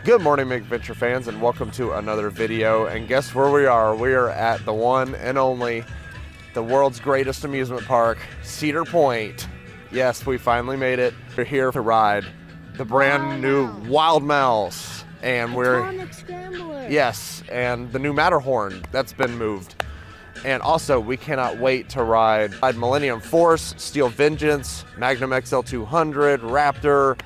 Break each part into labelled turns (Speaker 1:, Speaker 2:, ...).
Speaker 1: Good morning, Mikventure fans, and welcome to another video. And guess where we are? We are at the one and only, the world's greatest amusement park, Cedar Point. Yes, we finally made it. We're here to ride the brand new Wild Mouse. And yes, and the new Matterhorn that's been moved. And also, we cannot wait to ride Millennium Force, Steel Vengeance, Magnum XL 200, Raptor,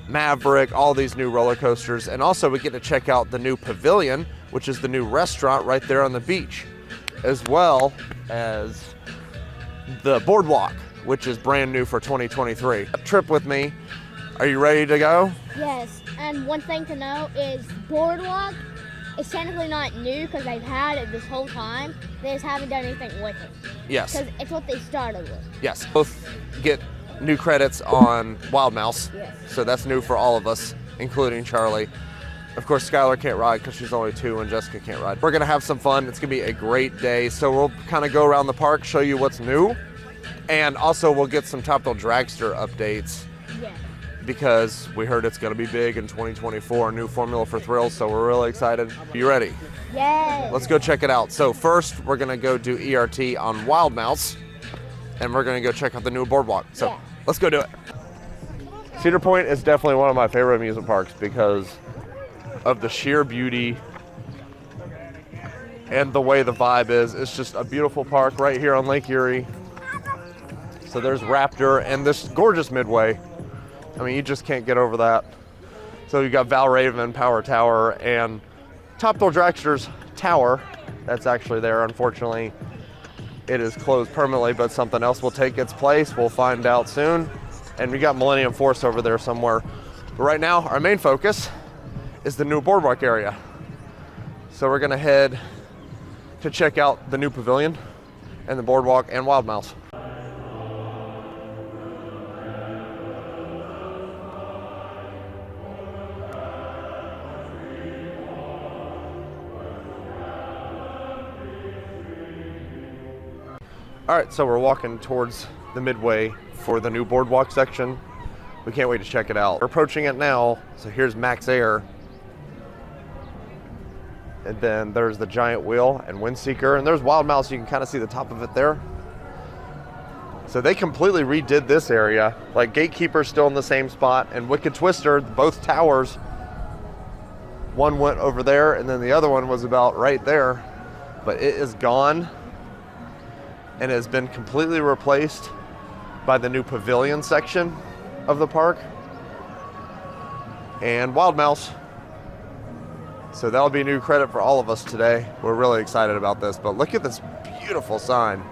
Speaker 1: Maverick, all these new roller coasters. And also we get to check out the new pavilion, which is the new restaurant right there on the beach, as well as the Boardwalk, which is brand new for 2023. Trip with me. Are you ready to go?
Speaker 2: Yes, and one thing to know is Boardwalk is technically not new because they've had it this whole time. They just haven't done anything with it.
Speaker 1: Yes.
Speaker 2: Because it's what they started with.
Speaker 1: Yes, both get new credits on Wild Mouse.
Speaker 2: Yes.
Speaker 1: So that's new for all of us, including Charlie. Of course, Skylar can't ride because she's only 2 and Jessica can't ride. We're gonna have some fun. It's gonna be a great day. So we'll kind of go around the park, show you what's new. And also we'll get some Top Thrill Dragster updates.
Speaker 2: Yeah.
Speaker 1: Because we heard it's gonna be big in 2024, new formula for thrills. So we're really excited. You ready?
Speaker 2: Yes.
Speaker 1: Let's go check it out. So first we're gonna go do ERT on Wild Mouse. And we're gonna go check out the new Boardwalk. So yeah. Let's go do it. Cedar Point is definitely one of my favorite amusement parks because of the sheer beauty and the way the vibe is. It's just a beautiful park right here on Lake Erie. So there's Raptor and this gorgeous Midway. I mean, you just can't get over that. So you got Valravn Power Tower and Top Thrill Dragster's tower. That's actually there, unfortunately. It is closed permanently, but something else will take its place. We'll find out soon. And we got Millennium Force over there somewhere. But right now, our main focus is the new Boardwalk area. So we're gonna head to check out the new pavilion and the Boardwalk and Wild Mouse. All right, so we're walking towards the midway for the new Boardwalk section. We can't wait to check it out. We're approaching it now. So here's Max Air. And then there's the Giant Wheel and Windseeker. And there's Wild Mouse. You can kind of see the top of it there. So they completely redid this area. Like Gatekeeper's still in the same spot. And Wicked Twister, both towers. One went over there and then the other one was about right there. But it is gone. And has been completely replaced by the new pavilion section of the park and Wild Mouse. So that'll be new credit for all of us today. We're really excited about this, but look at this beautiful sign.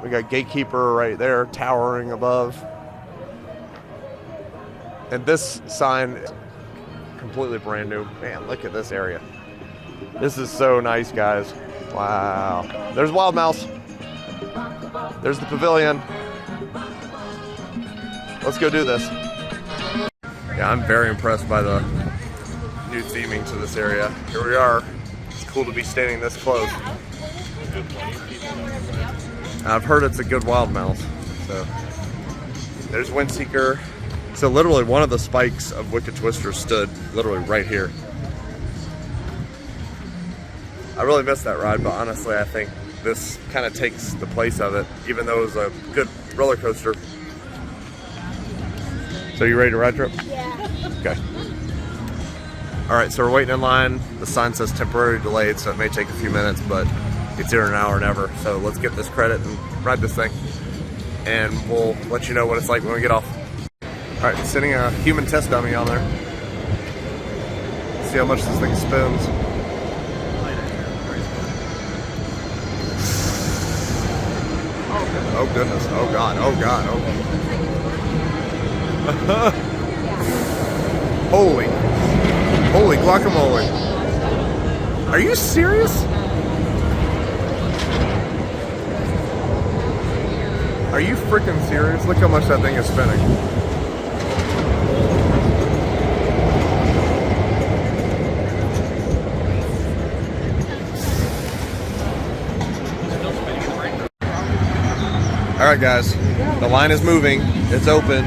Speaker 1: We got Gatekeeper right there towering above. And this sign is completely brand new. Man, look at this area. This is so nice, guys. Wow. There's Wild Mouse. There's the pavilion. Let's go do this. Yeah, I'm very impressed by the new theming to this area. Here we are. It's cool to be standing this close. I've heard it's a good Wild Mouse. So there's Windseeker. So literally one of the spikes of Wicked Twister stood literally right here. I really missed that ride, but honestly, I think this kind of takes the place of it, even though it was a good roller coaster. So you ready to ride, Trip?
Speaker 2: Yeah.
Speaker 1: Okay. All right, so we're waiting in line. The sign says temporarily delayed, so it may take a few minutes, but it's here in an hour and ever. So let's get this credit and ride this thing. And we'll let you know what it's like when we get off. All right, sending a human test dummy on there. See how much this thing spins. Oh goodness, oh God, oh God, oh God. Holy guacamole. Are you serious? Are you freaking serious? Look how much that thing is spinning. All right, guys, the line is moving. It's open.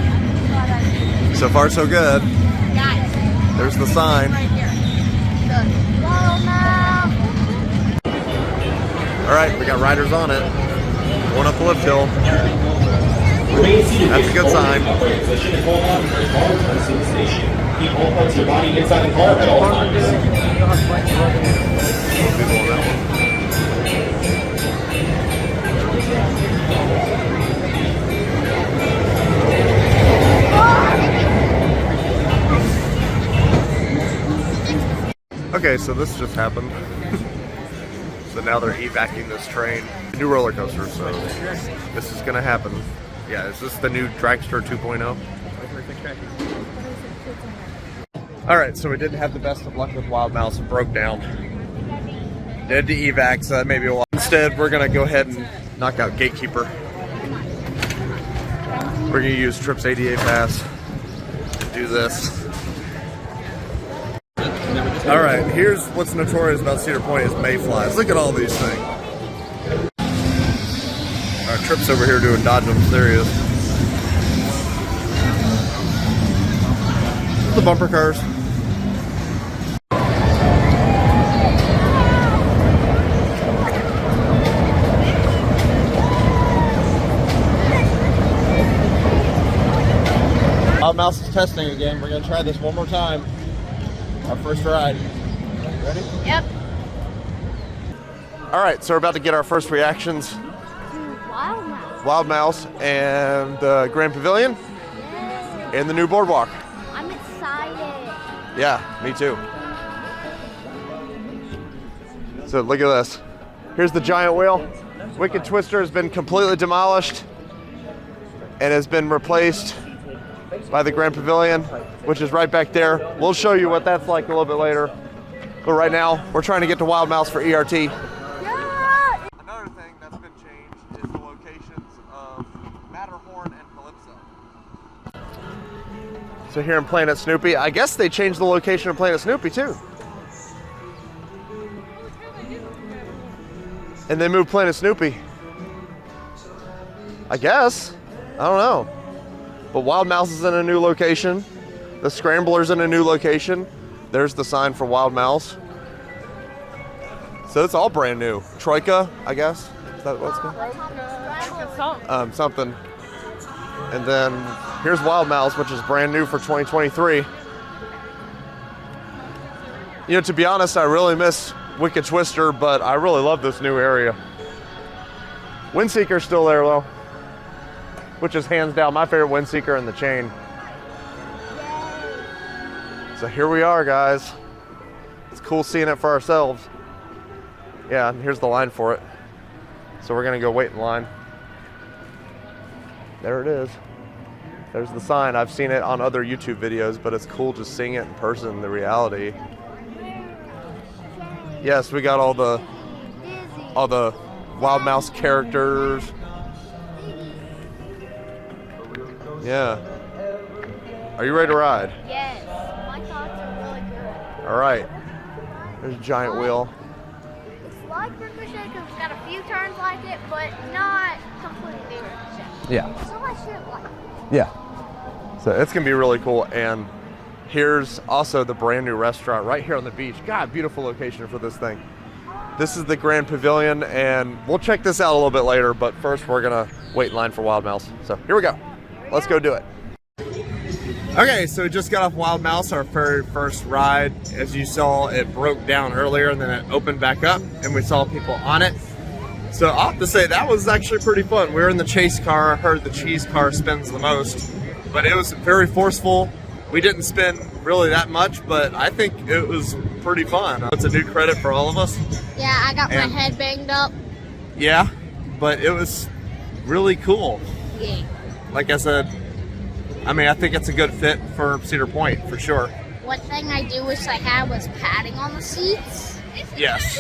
Speaker 1: So far, so good.
Speaker 2: Guys.
Speaker 1: There's the sign.
Speaker 2: Right here.
Speaker 1: All right, we got riders on it. Going up the lift hill. That's a good sign.
Speaker 3: Keep all parts of your body inside the car at all times.
Speaker 1: Okay, so this just happened. So now they're evacuating this train. New roller coaster, so this is gonna happen. Yeah, is this the new Dragster 2.0? Alright, so we didn't have the best of luck with Wild Mouse and broke down. Dead to evac, so that may be a while. Instead, we're gonna go ahead and knock out Gatekeeper. We're gonna use Tripp's ADA pass to do this. Alright, here's what's notorious about Cedar Point is mayflies. Look at all these things. Our Tripp's over here doing dodge them. There he is. The bumper cars. Wild Mouse is testing again. We're gonna try this one more time. Our first ride. Ready?
Speaker 2: Yep.
Speaker 1: All right, so we're about to get our first reactions.
Speaker 2: Wild Mouse.
Speaker 1: Wild Mouse and the Grand Pavilion
Speaker 2: Yay.
Speaker 1: and the new Boardwalk.
Speaker 2: I'm excited.
Speaker 1: Yeah, me too. So look at this. Here's the giant wheel. Wicked Twister has been completely demolished and has been replaced by the Grand Pavilion, which is right back there. We'll show you what that's like a little bit later. But right now, we're trying to get to Wild Mouse for ERT.
Speaker 2: Yeah.
Speaker 1: Another thing that's been changed is the locations of Matterhorn and Calypso. So here in Planet Snoopy, I guess they changed the location of Planet Snoopy too. And they moved Planet Snoopy. I guess. I don't know. But Wild Mouse is in a new location. The Scrambler's in a new location. There's the sign for Wild Mouse. So it's all brand new. Troika, I guess. Is that what it's called? Something. And then here's Wild Mouse, which is brand new for 2023. You know, to be honest, I really miss Wicked Twister, but I really love this new area. Windseeker's still there though, which is hands down my favorite Windseeker in the chain. So here we are, guys. It's cool seeing it for ourselves. Yeah, and here's the line for it. So we're gonna go wait in line. There it is. There's the sign. I've seen it on other YouTube videos, but it's cool just seeing it in person, the reality. Yes, we got all the Wild Mouse characters. Yeah. Are you ready to ride?
Speaker 2: Yes. My thoughts are really good.
Speaker 1: All right. There's a giant wheel.
Speaker 2: It's like Ricochet because it's got a few turns like it, but not completely Ricochet.
Speaker 1: Yeah.
Speaker 2: So I should like it.
Speaker 1: Yeah. So it's gonna be really cool. And here's also the brand new restaurant right here on the beach. God, beautiful location for this thing. This is the Grand Pavilion, and we'll check this out a little bit later, but first we're gonna wait in line for Wild Mouse. So here we go. Let's go do it. Okay, so we just got off Wild Mouse, our very first ride. As you saw, it broke down earlier and then it opened back up and we saw people on it. So I'll have to say that was actually pretty fun. We were in the chase car. I heard the cheese car spins the most, but it was very forceful. We didn't spin really that much, but I think it was pretty fun. It's a new credit for all of us.
Speaker 2: Yeah, I got my head banged up.
Speaker 1: Yeah, but it was really cool.
Speaker 2: Yeah.
Speaker 1: Like I said, I mean, I think it's a good fit for Cedar Point, for sure.
Speaker 2: One thing I do wish I had was padding on the seats.
Speaker 1: Yes.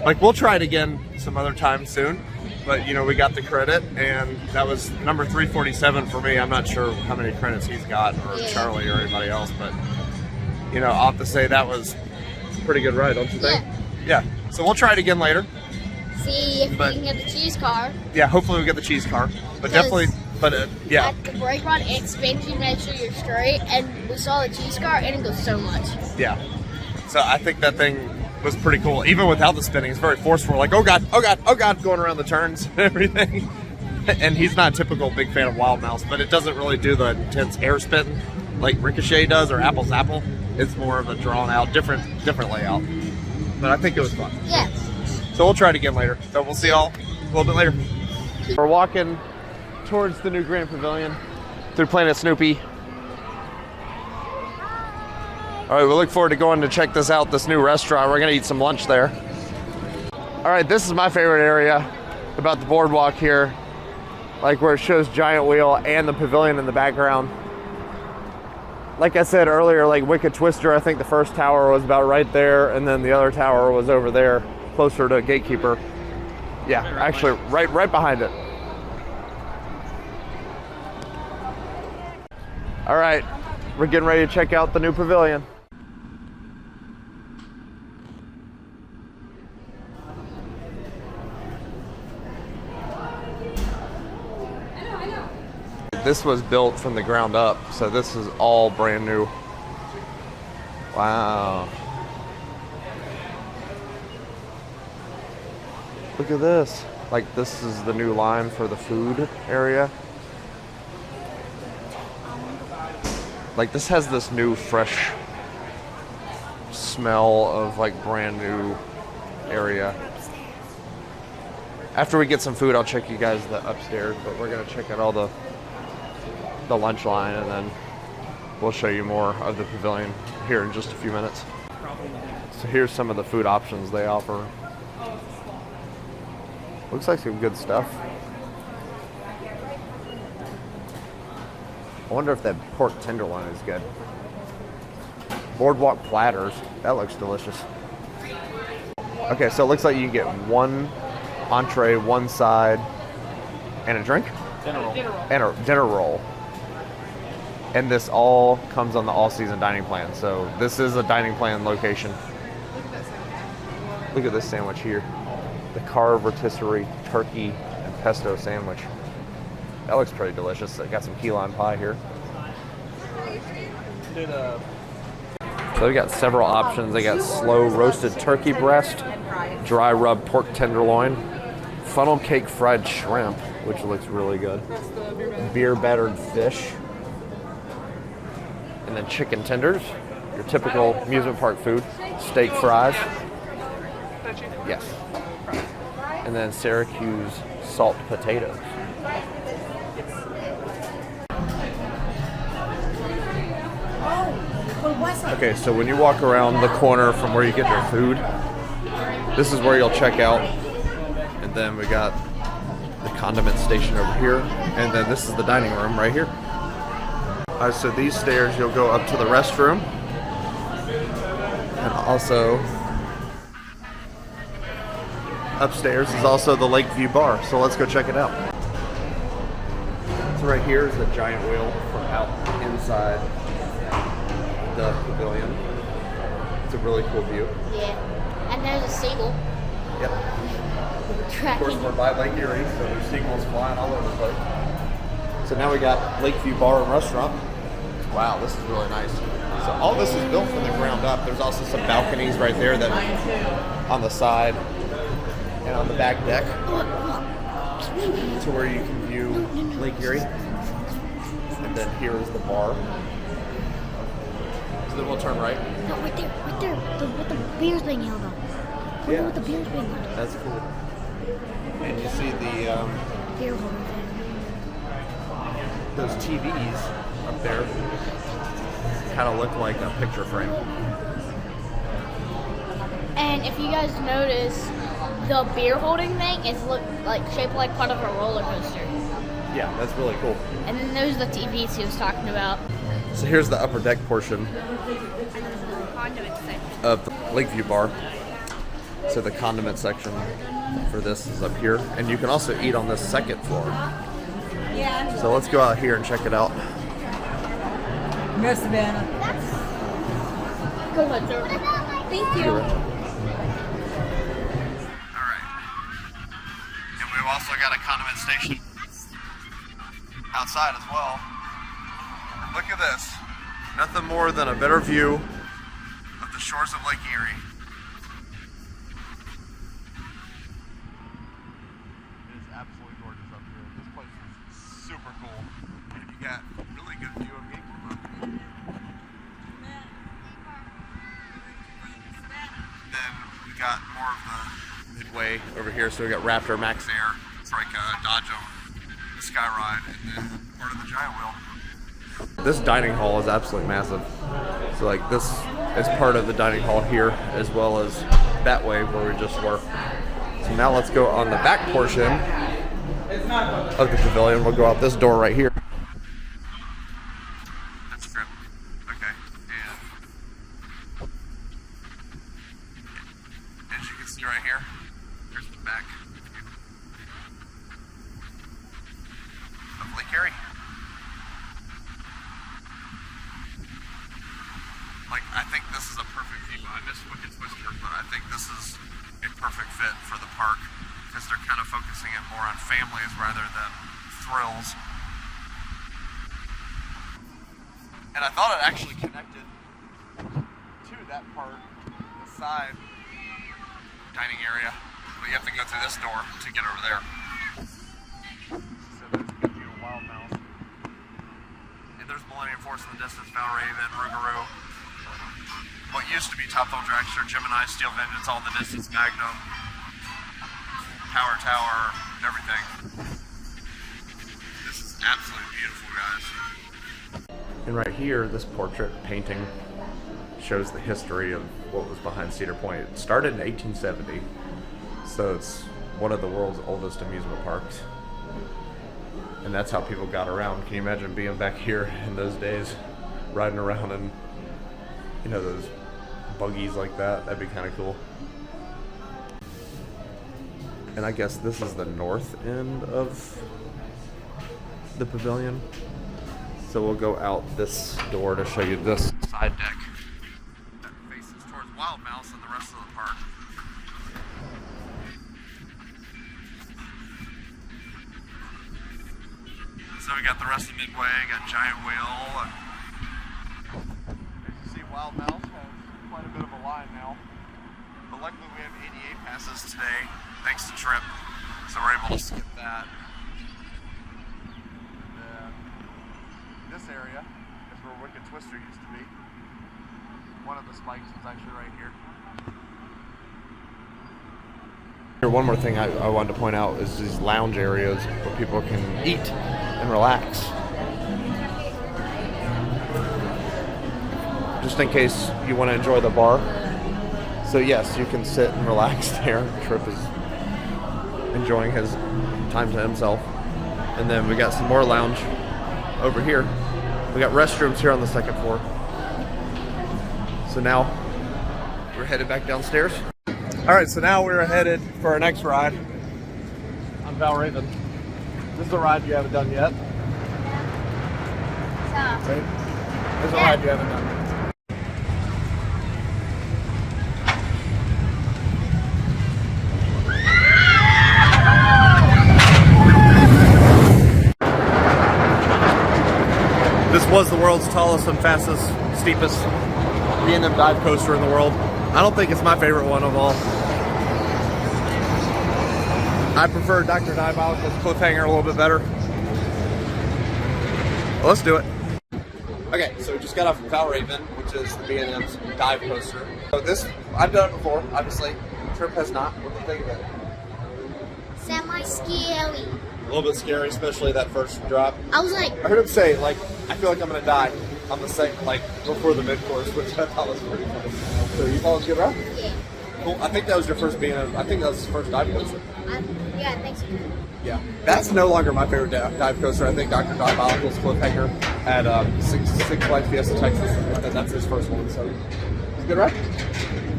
Speaker 1: Like, we'll try it again some other time soon. But, you know, we got the credit, and that was number 347 for me. I'm not sure how many credits he's got, or Charlie or anybody else, but, you know, I'll have to say that was a pretty good ride, don't you think? Yeah. So we'll try it again later.
Speaker 2: See if we can get the cheese car.
Speaker 1: Yeah, hopefully we'll get the cheese car. But definitely But yeah.
Speaker 2: At the brake rod, it spins you to make sure you're straight, and we saw the G-Scar, and it goes so much.
Speaker 1: Yeah. So I think that thing was pretty cool. Even without the spinning, it's very forceful. Like, oh God, oh God, oh God, going around the turns and everything. And he's not a typical big fan of Wild Mouse, but it doesn't really do the intense air spin like Ricochet does or Apple's Apple. It's more of a drawn out, different layout. But I think it was fun.
Speaker 2: Yeah.
Speaker 1: So we'll try it again later. So we'll see y'all a little bit later. We're walking towards the new Grand Pavilion through Planet Snoopy. All right, we look forward to going to check this out, this new restaurant. We're gonna eat some lunch there. All right, this is my favorite area about the boardwalk here, like where it shows Giant Wheel and the pavilion in the background. Like I said earlier, like Wicked Twister, I think the first tower was about right there, and then the other tower was over there, closer to Gatekeeper. Yeah, actually right behind it. All right, we're getting ready to check out the new pavilion. This was built from the ground up, so this is all brand new. Wow. Look at this. Like, this is the new line for the food area. Like, this has this new fresh smell of like brand new area. After we get some food, I'll check you guys the upstairs, but we're gonna check out all the lunch line, and then we'll show you more of the pavilion here in just a few minutes. So here's some of the food options they offer. Looks like some good stuff. I wonder if that pork tenderloin is good. Boardwalk platters, that looks delicious. Okay, so it looks like you can get one entree, one side, and a drink?
Speaker 4: Dinner roll.
Speaker 1: And a dinner roll. And this all comes on the all-season dining plan. So this is a dining plan location. Look at this sandwich here. The carved rotisserie turkey and pesto sandwich. That looks pretty delicious. I got some key lime pie here. So we got several options. They got slow roasted turkey breast, dry rub pork tenderloin, funnel cake fried shrimp, which looks really good, beer battered fish, and then chicken tenders, your typical amusement park food, steak fries, yes, and then Syracuse salt potatoes. Okay, so when you walk around the corner from where you get your food, this is where you'll check out, and then we got the condiment station over here, and then this is the dining room right here. So these stairs, you'll go up to the restroom, and also upstairs is also the Lakeview bar, so let's go check it out. So right here is the Giant Wheel from out inside the pavilion. It's a really cool view.
Speaker 2: Yeah. And there's a seagull.
Speaker 1: Yep. Of course, we're by Lake Erie, so there's seagulls flying all over the place. So now we got Lakeview Bar and Restaurant. Wow, this is really nice. So all this is built from the ground up. There's also some balconies right there that on the side and on the back deck to where you can view Lake Erie. And then here is the bar. So then we'll turn right.
Speaker 2: No, right there. With the beer's being held up.
Speaker 1: Yeah.
Speaker 2: With the beer's being held up.
Speaker 1: That's cool. And you see the
Speaker 2: Beer holder.
Speaker 1: those TVs up there kind of look like a picture frame.
Speaker 2: And if you guys notice, the beer holding thing is shaped like part of a roller coaster.
Speaker 1: Yeah, that's really cool.
Speaker 2: And then those are the TVs he was talking about.
Speaker 1: So here's the upper deck portion of the Lakeview Bar. So the condiment section for this is up here, and you can also eat on this second floor.
Speaker 4: Yeah.
Speaker 1: So let's go out here and check it out.
Speaker 4: Miss Savannah.
Speaker 2: Go ahead, sir.
Speaker 4: Thank you.
Speaker 1: Alright. And we've also got a condiment station. outside as well. Look at this. Nothing more than a better view of the shores of Lake Erie. It is absolutely gorgeous up here. This place is super cool. You got a really good view of Gatekeeper. Then we got more of the midway over here. So we got Raptor, Max Air, Trika, Dodge 'em, the Skyride, and then part of the Giant Wheel. This dining hall is absolutely massive. So like this is part of the dining hall here, as well as that way where we just were. So now let's go on the back portion of the pavilion. We'll go out this door right here. That's Tripp. Okay. And as you can see right here, here's the back of Lake Erie. Like, I think this is a perfect view. I miss Wicked Twister, but I think this is a perfect fit for the park because they're kind of focusing it more on families rather than thrills. And I thought it actually connected to that part, the side dining area, but you have to go through this door to get over there. So there's a good view of Wild Mouse. And there's Millennium Force in the distance, Valravn, Rougarou. What used to be Top Thrill Dragster, Gemini, Steel Vengeance, all in the distance, Magnum, Power Tower, everything. This is absolutely beautiful, guys. And right here, this portrait painting shows the history of what was behind Cedar Point. It started in 1870, so it's one of the world's oldest amusement parks. And that's how people got around. Can you imagine being back here in those days, riding around in, you know, those buggies like that? That'd be kind of cool. And I guess this is the north end of the pavilion. So we'll go out this door to show you this side deck that faces towards Wild Mouse and the rest of the park. So we got the rest of Midway, got Giant Wheel. As you see, Wild Mouse has quite a bit of a line now. But luckily we have 88 passes today, thanks to Tripp. So we're able to skip that. And then this area is where Wicked Twister used to be. One of the spikes is actually right here. One more thing I wanted to point out is these lounge areas where people can eat and relax. Just in case you want to enjoy the bar. So yes, you can sit and relax there. Tripp is enjoying his time to himself. And then we got some more lounge over here. We got restrooms here on the second floor. So now we're headed back downstairs. All right, so now we're headed for our next ride on Valravn. This is a ride you haven't done yet.
Speaker 2: So,
Speaker 1: Right? This is a ride you haven't done. This was the world's tallest and fastest, steepest B&M dive coaster in the world. I don't think it's my favorite one of all. I prefer Dr. Diabolical's cliffhanger a little bit better. Well, let's do it. Okay, so we just got off of Valravn, which is the B&M's dive coaster. So this, I've done it before, obviously. Tripp has not. What do you think of it?
Speaker 2: semi-scary.
Speaker 1: A little bit scary, especially that first drop.
Speaker 2: I was like,
Speaker 1: I heard him say, like, I feel like I'm gonna die on the second, like, before the mid-course, which I thought was pretty funny. So you thought it was a good ride?
Speaker 2: yeah.
Speaker 1: Cool. I think that was your first B&M. I think that was his first dive coaster.
Speaker 2: Yeah, I think so.
Speaker 1: Yeah. That's no longer my favorite dive coaster. I think Dr. Diabolical's cliffhanger at Six Flags Fiesta Texas. That's his first one. So it's a good ride.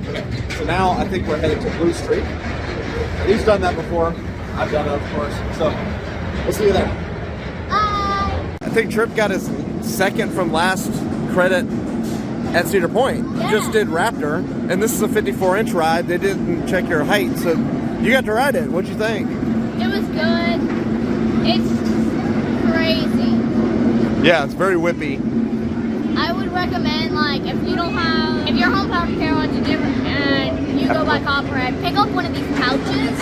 Speaker 1: Okay. So now I think we're headed to Blue Street. He's done that before. I've done it, of course. So we'll see you there.
Speaker 2: Bye.
Speaker 1: I think Tripp got his second from last credit at Cedar Point.
Speaker 2: Yeah.
Speaker 1: You just did Raptor, and this is a 54-inch ride. They didn't check your height, so you got to ride it. What'd you think?
Speaker 2: It was good. It's crazy.
Speaker 1: Yeah, it's very whippy.
Speaker 2: I would recommend, like, if your home power carriage is different and you go by Copperhead, pick up one of these pouches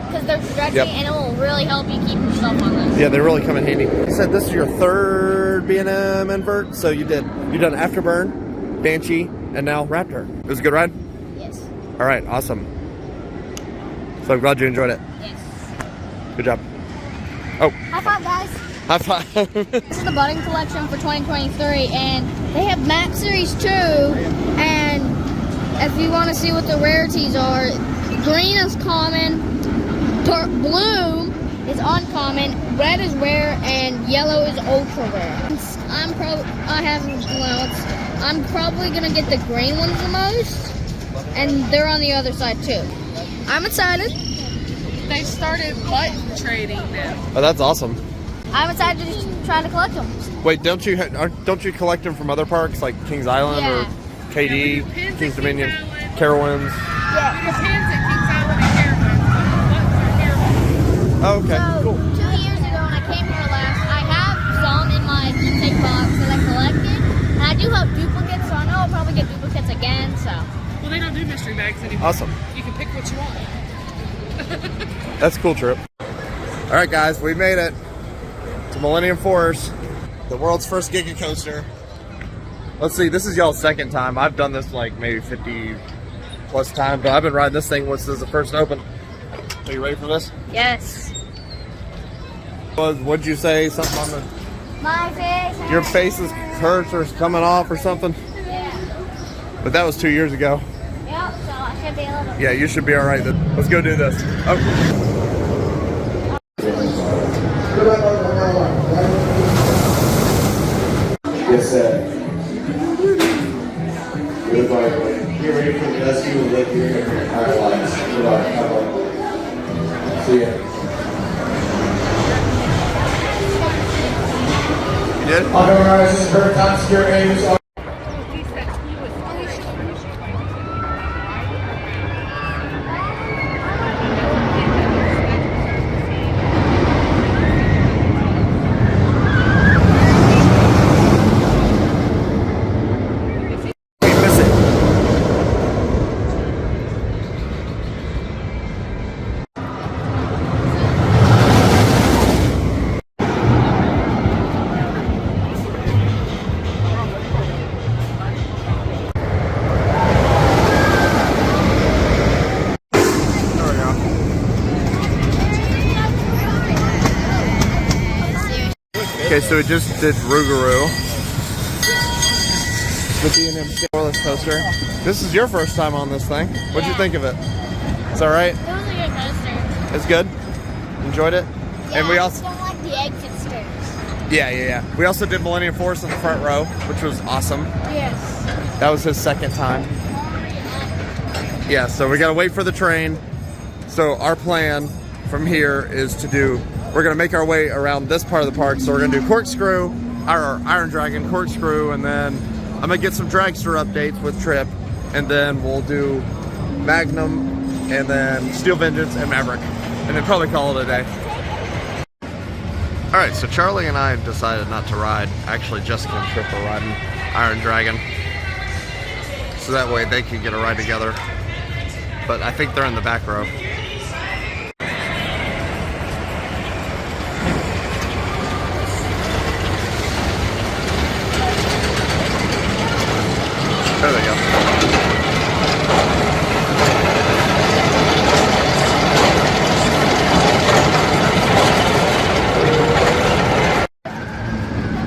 Speaker 2: because they're stretchy and it will really help you keep your stuff on them.
Speaker 1: Yeah, they really come in handy. You said this is your third B&M invert, so you've done Afterburn, Banshee, and now Raptor. It was a good ride?
Speaker 2: Yes.
Speaker 1: All right, awesome. So I'm glad you enjoyed it.
Speaker 2: Yes.
Speaker 1: Good job. Oh.
Speaker 2: High five, guys.
Speaker 1: High five.
Speaker 2: This is the budding collection for 2023, and they have Max Series 2, and if you want to see what the rarities are, green is common, blue is uncommon, red is rare, and yellow is ultra rare. I'm probably going to get the green ones the most, and they're on the other side too. I'm excited.
Speaker 5: They started button trading now.
Speaker 1: Oh, that's awesome.
Speaker 2: I'm excited to try to collect them.
Speaker 1: Wait, don't you collect them from other parks like Kings Island or KD, Kings Dominion, Carowinds?
Speaker 2: Yeah.
Speaker 5: It depends at Kings Island and Carowinds.
Speaker 1: Oh, okay,
Speaker 2: So,
Speaker 1: cool.
Speaker 2: 2 years ago when I came here last, I have some in my keepsake box that I collected. And I do have duplicates, so I know I'll probably get duplicates again, so.
Speaker 5: Well, they don't do mystery bags anymore.
Speaker 1: Awesome.
Speaker 5: You can pick what you want.
Speaker 1: That's cool, Tripp. All right, guys, we made it to Millennium Force, the world's first Giga Coaster. Let's see, this is y'all's second time. I've done this like maybe 50 plus times, but I've been riding this thing since the first open. Are you ready for this?
Speaker 2: Yes.
Speaker 1: What'd you say? Something on the...
Speaker 2: My face.
Speaker 1: Your face is hurts or is coming off or something?
Speaker 2: Yeah.
Speaker 1: But that was 2 years ago.
Speaker 2: Yep, so I should be able to.
Speaker 1: Yeah, you should be all right then. Let's go do this. Oh.
Speaker 3: Yes, sir. Goodbye, buddy. Get ready for the rescue and look here and highlights. Goodbye. Bye-bye. See ya.
Speaker 1: You did?
Speaker 3: Authorizes her top secure aims.
Speaker 1: Okay, so we just did Rougarou, the B&M roller coaster. This is your first time on this thing. What'd you think of it? It's all right?
Speaker 2: It was a good coaster.
Speaker 1: It's good? Enjoyed it?
Speaker 2: Yeah,
Speaker 1: And we
Speaker 2: I
Speaker 1: also...
Speaker 2: just don't like the exit stairs.
Speaker 1: Yeah. We also did Millennium Force in the front row, which was awesome.
Speaker 2: Yes.
Speaker 1: That was his second time. Yeah, so we gotta wait for the train. So our plan from here is to do... We're gonna make our way around this part of the park. So we're gonna do Corkscrew, our Iron Dragon, Corkscrew, and then I'm gonna get some Dragster updates with Tripp, and then we'll do Magnum, and then Steel Vengeance and Maverick, and then probably call it a day. All right, so Charlie and I decided not to ride. Actually, Jessica and Tripp are riding Iron Dragon, so that way they can get a ride together. But I think they're in the back row. There they go.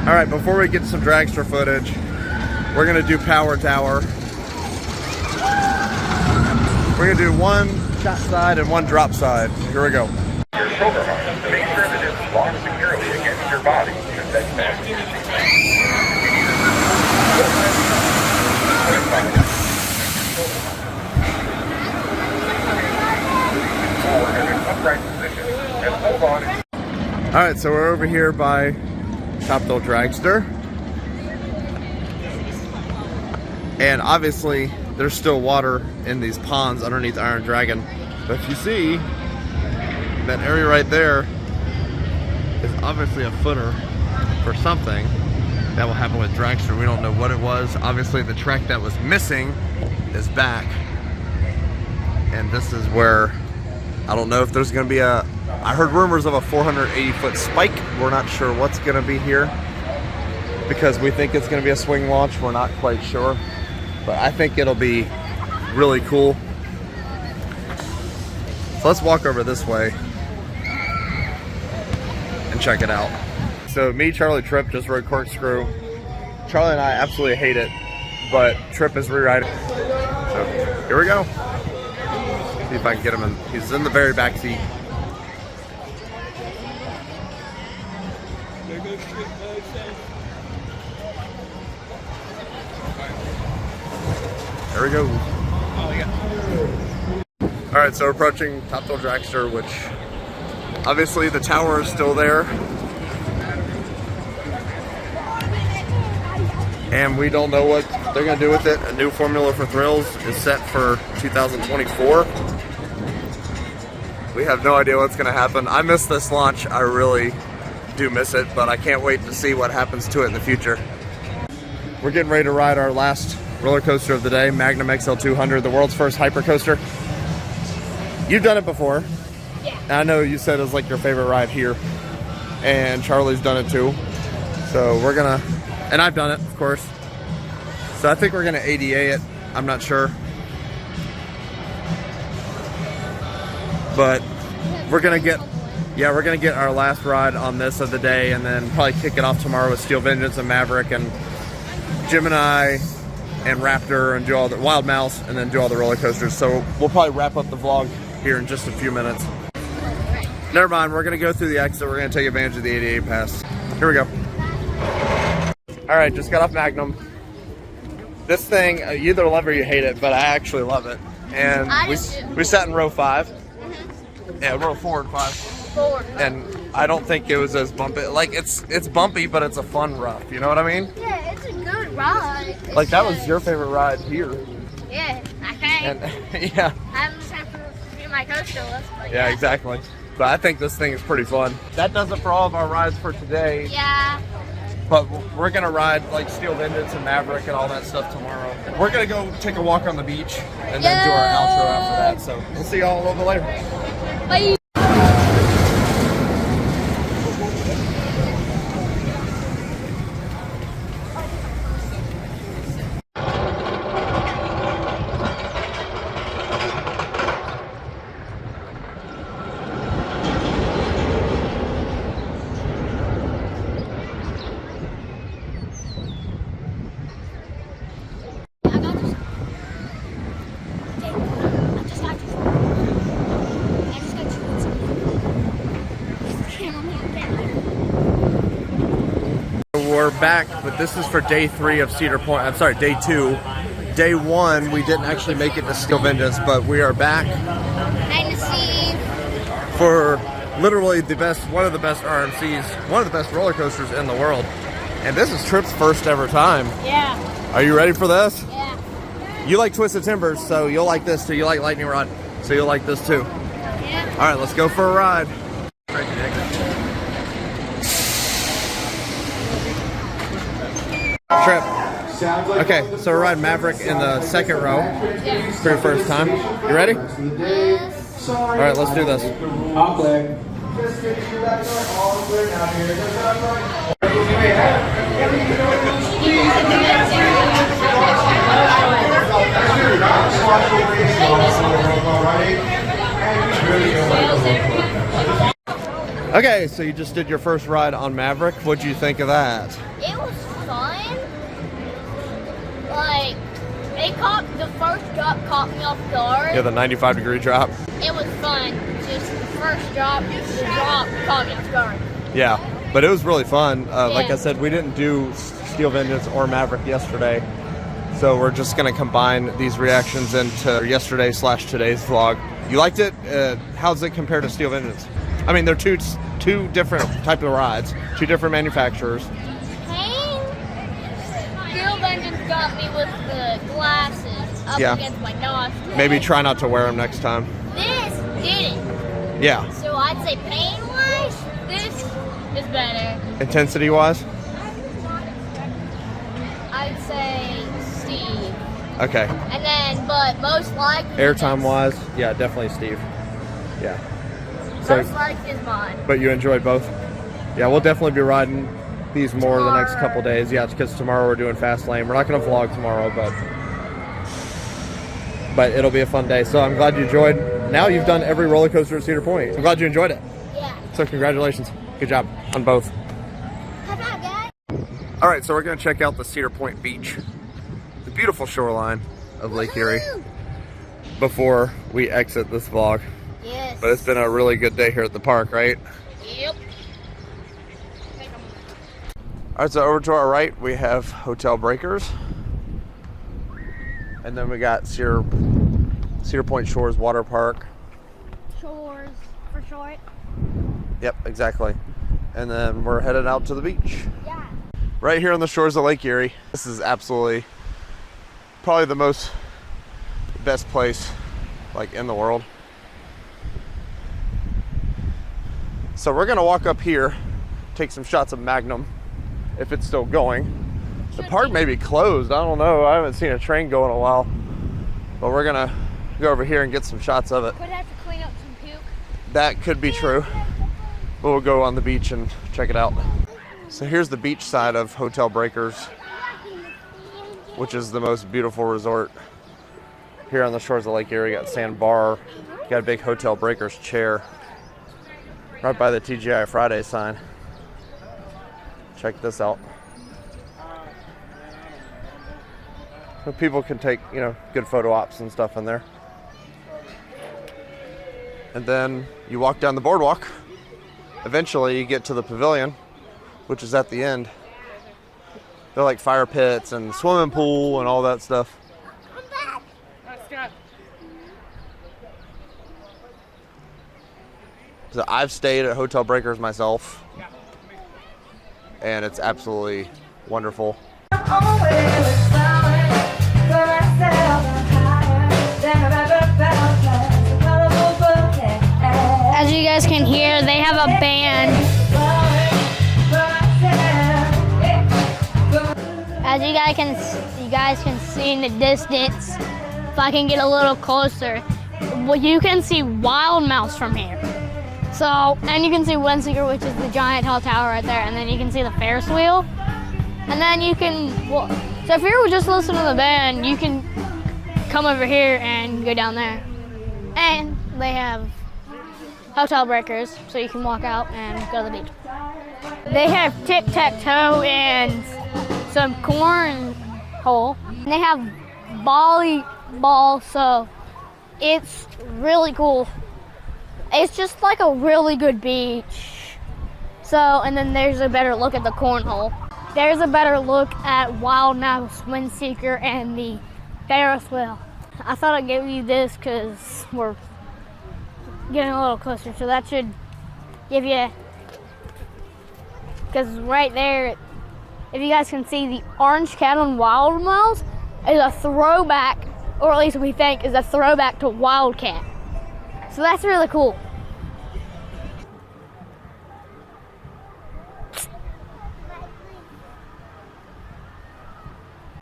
Speaker 1: All right, before we get some Dragster footage, we're gonna do Power Tower. We're gonna do one shot side and one drop side. Here we go.
Speaker 6: Your shoulder harness to make sure that it's locked securely against your body.
Speaker 1: All right, so we're over here by Top Hill Dragster, and obviously there's still water in these ponds underneath Iron Dragon. But if you see that area right there is obviously a footer for something that will happen with Dragster. We don't know what it was. Obviously the trek that was missing is back. And this is where, I don't know if there's gonna be I heard rumors of a 480-foot spike. We're not sure what's gonna be here because we think it's gonna be a swing launch. We're not quite sure, but I think it'll be really cool. So let's walk over this way and check it out. So me, Charlie, Tripp just rode corkscrew. Charlie and I absolutely hate it, but Tripp is rewriting. So here we go. See if I can get him in. He's in the very back seat. There we go. All right, so we're approaching Top Thrill Dragster, which obviously the tower is still there. And we don't know what they're gonna do with it. A new formula for thrills is set for 2024. We have no idea what's gonna happen. I miss this launch, I really do miss it, but I can't wait to see what happens to it in the future. We're getting ready to ride our last roller coaster of the day, Magnum XL 200, the world's first hyper coaster. You've done it before.
Speaker 2: Yeah.
Speaker 1: I know you said it was like your favorite ride here, and Charlie's done it too. So we're gonna, and I've done it, of course. So I think we're gonna ADA it. I'm not sure, but we're gonna get, yeah, we're gonna get our last ride on this of the day, and then probably kick it off tomorrow with Steel Vengeance and Maverick and Gemini and Raptor and do all the Wild Mouse, and then do all the roller coasters. So we'll probably wrap up the vlog here in just a few minutes. Never mind, we're gonna go through the exit. We're gonna take advantage of the 88 pass. Here we go. All right, just got off Magnum. This thing, you either love it or you hate it, but I actually love it. And we sat in row 5. Yeah, row 4 and 5.
Speaker 2: 4.
Speaker 1: And I don't think it was as bumpy. Like it's bumpy, but it's a fun rough. You know what I mean?
Speaker 2: Yeah, it's a good ride. It's
Speaker 1: Like that was your favorite ride here.
Speaker 2: Yeah, I can't.
Speaker 1: And yeah.
Speaker 2: I haven't time to do my coaster list, but
Speaker 1: Yeah, exactly. But I think this thing is pretty fun. That does it for all of our rides for today.
Speaker 2: Yeah.
Speaker 1: But we're gonna ride like Steel Vengeance and Maverick and all that stuff tomorrow. We're gonna go take a walk on the beach and then do our outro after that. So we'll see y'all a little bit later.
Speaker 2: Bye.
Speaker 1: We're back, but this is for day 3 of Cedar Point. I'm sorry, day 2. Day 1, we didn't actually make it to Steel Vengeance, but we are back for literally the best, one of the best RMCs, one of the best roller coasters in the world. And this is Tripp's first ever time.
Speaker 2: Yeah.
Speaker 1: Are you ready for this?
Speaker 2: Yeah.
Speaker 1: You like Twisted Timbers, so you'll like this too. You like Lightning Rod, so you'll like this too.
Speaker 2: Yeah.
Speaker 1: All right, let's go for a ride. Tripp. Okay, so we're riding Maverick in the second row for your first time. You ready?
Speaker 2: Yes.
Speaker 1: All right, let's do this.
Speaker 3: All clear.
Speaker 1: Okay, so you just did your first ride on Maverick. What'd you think of that?
Speaker 2: It was fun. Like, the first drop caught me off guard.
Speaker 1: Yeah, the 95-degree drop.
Speaker 2: It was fun. Just the first drop, the drop caught me off guard.
Speaker 1: Yeah, but it was really fun. Like
Speaker 2: Yeah.
Speaker 1: I said, we didn't do Steel Vengeance or Maverick yesterday, so we're just going to combine these reactions into yesterday/today's vlog. You liked it? How does it compare to Steel Vengeance? I mean, they're two different type of rides, 2 different manufacturers.
Speaker 2: Steel Vengeance got me with the glasses up
Speaker 1: Yeah.
Speaker 2: against my nostrils.
Speaker 1: Maybe try not to wear them next time.
Speaker 2: This didn't.
Speaker 1: Yeah.
Speaker 2: So I'd say pain-wise, this is better.
Speaker 1: Intensity-wise?
Speaker 2: I'd say Steve.
Speaker 1: Okay.
Speaker 2: And then, but most likely.
Speaker 1: Airtime wise, yeah, definitely Steve. Yeah. So,
Speaker 2: Most likely is mine.
Speaker 1: but you enjoyed both? Yeah, we'll definitely be riding these more the next couple days. Yeah, because tomorrow we're doing Fast Lane. We're not going to vlog tomorrow, but it'll be a fun day. So I'm glad you enjoyed. Now you've done every roller coaster at Cedar Point. I'm glad you enjoyed it.
Speaker 2: Yeah.
Speaker 1: So congratulations. Good job on both.
Speaker 2: High five, guys.
Speaker 1: All right, so we're going to check out the Cedar Point Beach, the beautiful shoreline of Lake Erie, before we exit this vlog.
Speaker 2: Yes.
Speaker 1: But it's been a really good day here at the park, right?
Speaker 2: Yep.
Speaker 1: All right, so over to our right, we have Hotel Breakers. And then we got Cedar Point Shores Water Park.
Speaker 2: Shores, for short.
Speaker 1: Yep, exactly. And then we're headed out to the beach.
Speaker 2: Yeah.
Speaker 1: Right here on the shores of Lake Erie. This is absolutely probably the best place like in the world. So we're gonna walk up here, take some shots of Magnum, if it's still going. The park may be closed, I don't know. I haven't seen a train go in a while. But we're gonna go over here and get some shots of it.
Speaker 2: Could have to clean up some puke.
Speaker 1: That could be true. But we'll go on the beach and check it out. So here's the beach side of Hotel Breakers, which is the most beautiful resort here on the shores of Lake Erie. Got sandbar, got a big Hotel Breakers chair right by the TGI Friday sign. Check this out. So people can take, you know, good photo ops and stuff in there. And then you walk down the boardwalk. Eventually you get to the pavilion, which is at the end. They're like fire pits and swimming pool and all that stuff.
Speaker 5: Mascot.
Speaker 1: So I've stayed at Hotel Breakers myself, and it's absolutely wonderful.
Speaker 2: As you guys can hear, they have a band. As you guys can see in the distance, if I can get a little closer, well, you can see Wild Mouse from here. So, and you can see Windseeker, which is the giant tall tower right there, and then you can see the Ferris wheel. And then you can, well, so if you were just listening to the band, you can come over here and go down there. And they have Hotel Breakers, so you can walk out and go to the beach. They have tic-tac-toe and some cornhole. And they have volleyball, so it's really cool. It's just like a really good beach. So, and then there's a better look at the cornhole. There's a better look at Wild Mouse, Windseeker, and the Ferris wheel. I thought I'd give you this because we're getting a little closer. So that should give you, because right there, if you guys can see, the orange cat on Wild Mouse is a throwback, or at least we think is a throwback to Wildcat. So that's really cool.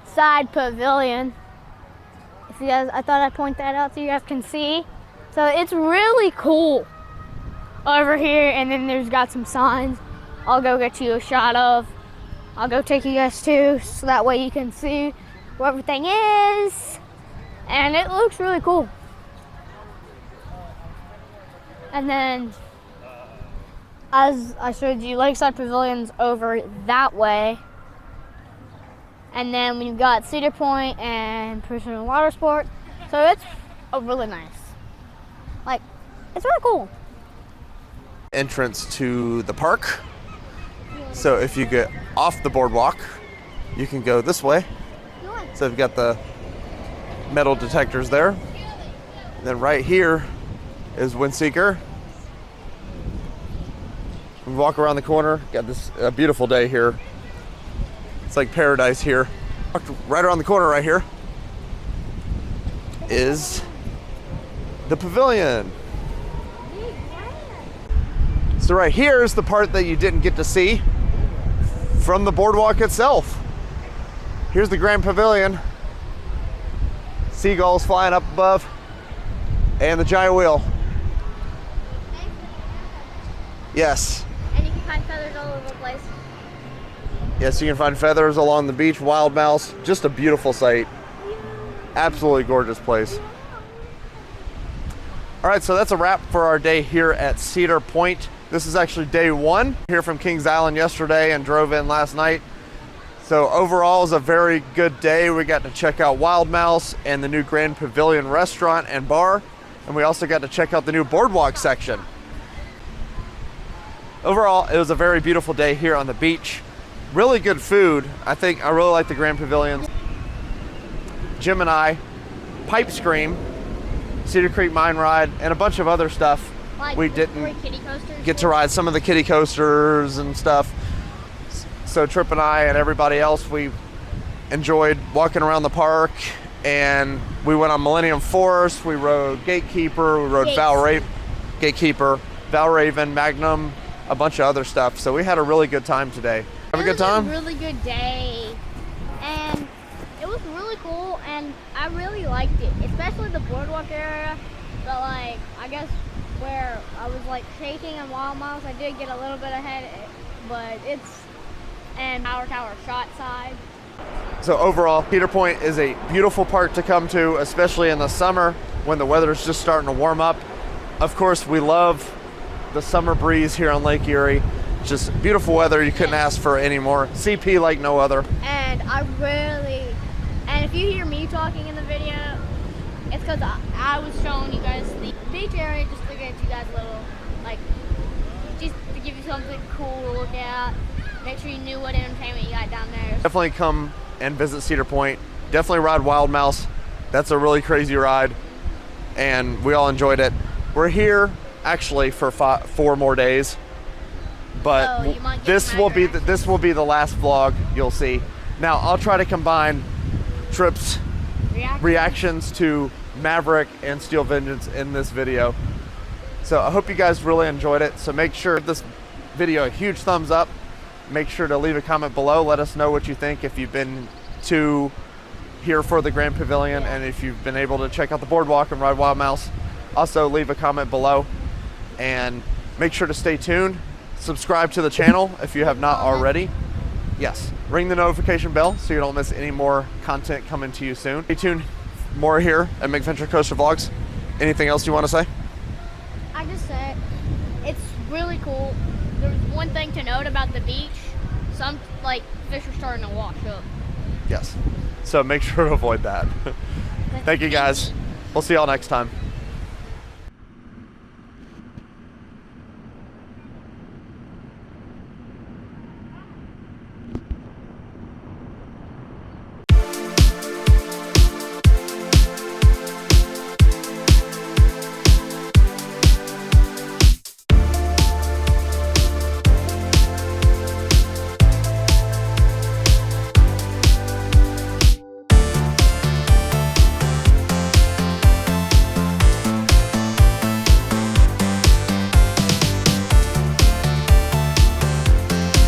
Speaker 2: Side pavilion. If you guys, I thought I'd point that out so you guys can see. So it's really cool over here, and then there's got some signs I'll go get you a shot of. I'll go take you guys to, so that way you can see where everything is. And it looks really cool. And then, as I showed you, Lakeside Pavilion's over that way. And then we've got Cedar Point and Personal Water Sport. So it's really nice. Like, it's really cool.
Speaker 1: Entrance to the park. So if you get off the boardwalk, you can go this way. So we've got the metal detectors there. And then right here is Windseeker. We walk around the corner. Got this beautiful day here. It's like paradise here. Right around the corner right here is the pavilion. So right here is the part that you didn't get to see from the boardwalk itself. Here's the Grand Pavilion. Seagulls flying up above. And the giant wheel. Yes.
Speaker 2: And you can find feathers all over the place.
Speaker 1: Yes, you can find feathers along the beach, wild mouse. Just a beautiful sight. Absolutely gorgeous place. All right, so that's a wrap for our day here at Cedar Point. This is actually day one. Here from Kings Island yesterday and drove in last night. So overall, it was a very good day. We got to check out Wild Mouse and the new Grand Pavilion Restaurant and Bar. And we also got to check out the new Boardwalk section. Overall, it was a very beautiful day here on the beach. Really good food. I really like the Grand Pavilion. Jim and I, Pipe Scream, Cedar Creek Mine Ride, and a bunch of other stuff.
Speaker 2: Like
Speaker 1: We didn't
Speaker 2: kitty coasters.
Speaker 1: get to ride some of the kiddie coasters and stuff. So Tripp and I and everybody else, we enjoyed walking around the park, and we went on Millennium Force, we rode Gatekeeper, we rode Gatekeeper, Valravn, Magnum, a bunch of other stuff. So we had a really good time today. Have a good time?
Speaker 2: It was a really good day. And it was really cool, and I really liked it, especially the boardwalk area. But like, I guess where I was like shaking and Wild Mouse, I did get a little bit ahead, but and Power Tower shot side.
Speaker 1: So overall, Cedar Point is a beautiful park to come to, especially in the summer when the weather is just starting to warm up. Of course, we love the summer breeze here on Lake Erie. Just beautiful weather. You couldn't ask for any more. CP like no other.
Speaker 2: And and if you hear me talking in the video, it's because I was showing you guys the beach area just to get you guys a little, like, just to give you something cool to look at. Make sure you knew what entertainment you got down there.
Speaker 1: Definitely come and visit Cedar Point. Definitely ride Wild Mouse. That's a really crazy ride, and we all enjoyed it. We're here actually for 4 more days, but
Speaker 2: you might get
Speaker 1: this will be the last vlog you'll see. Now I'll try to combine Tripp's reactions to Maverick and Steel Vengeance in this video. So I hope you guys really enjoyed it. So make sure to give this video a huge thumbs up. Make sure to leave a comment below. Let us know what you think if you've been to here for the Grand Pavilion, and if you've been able to check out the boardwalk and ride Wild Mouse. Also leave a comment below, and make sure to stay tuned. Subscribe to the channel if you have not already. Yes, ring the notification bell so you don't miss any more content coming to you soon. Stay tuned, more here at Mikventure Coaster Vlogs. Anything else you want to say?
Speaker 2: I just said it's really cool. There's one thing to note about the beach. Some like fish are starting to wash up.
Speaker 1: Yes, so make sure to avoid that. Thank you guys. We'll see y'all next time.